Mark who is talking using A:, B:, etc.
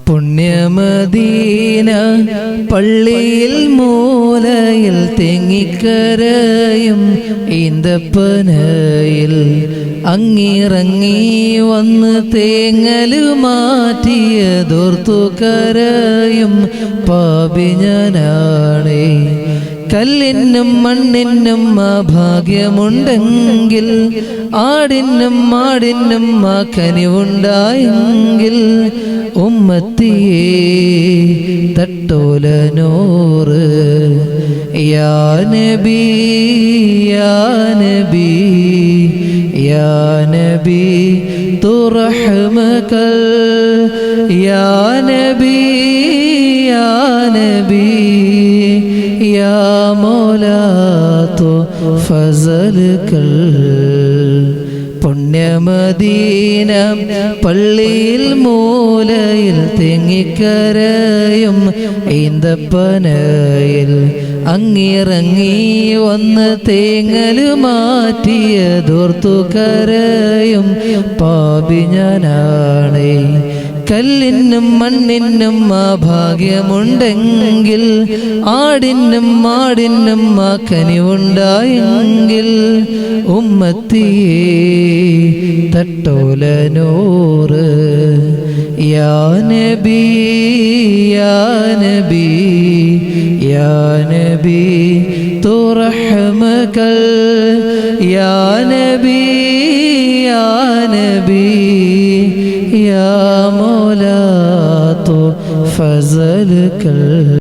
A: പുണ്യമദീന പള്ളിയിൽ മൂലയിൽ തെങ്ങിക്കരയും ഈന്തപ്പനയിൽ അങ്ങിറങ്ങി വന്ന് തേങ്ങല് മാറ്റിയതോർത്തു കരയും പാപി ഞാനാണേ. കല്ലിനും മണ്ണിനും ആ ഭാഗ്യമുണ്ടെങ്കിൽ, ആടിനും മാടിനും ആ കനിവുണ്ടായെങ്കിൽ, ഉമ്മത്തിയെ തട്ടോല നൂറ്. യാ നബി യാ നബി യാ നബി തു റഹ്മകൽ. യാ നബി യാ നബി യാ മൗലാ തു ഫസൽകൽ. പുണ്യമദീന പള്ളിയിൽ മൂലയിൽ തെങ്ങിക്കരയും ഈന്തപ്പനയിൽ അങ്ങിറങ്ങി വന്ന് തേങ്ങല് മാറ്റിയതോർത്തു കരയും പാപി ഞാനാണേ. കല്ലിനും മണ്ണിനും ആ ഭാഗ്യമുണ്ടെങ്കിൽ, ആടിനും മാടിനും ആ കനിവുണ്ടായെങ്കിൽ, ഉമ്മത്തിയെ തട്ടോല നൂറ്. യാ നബി യാ നബി യാ നബി തു റഹ്മകൽ. യാ നബി യാ നബി യാ മൗലാ തു ഫസൽകൽ.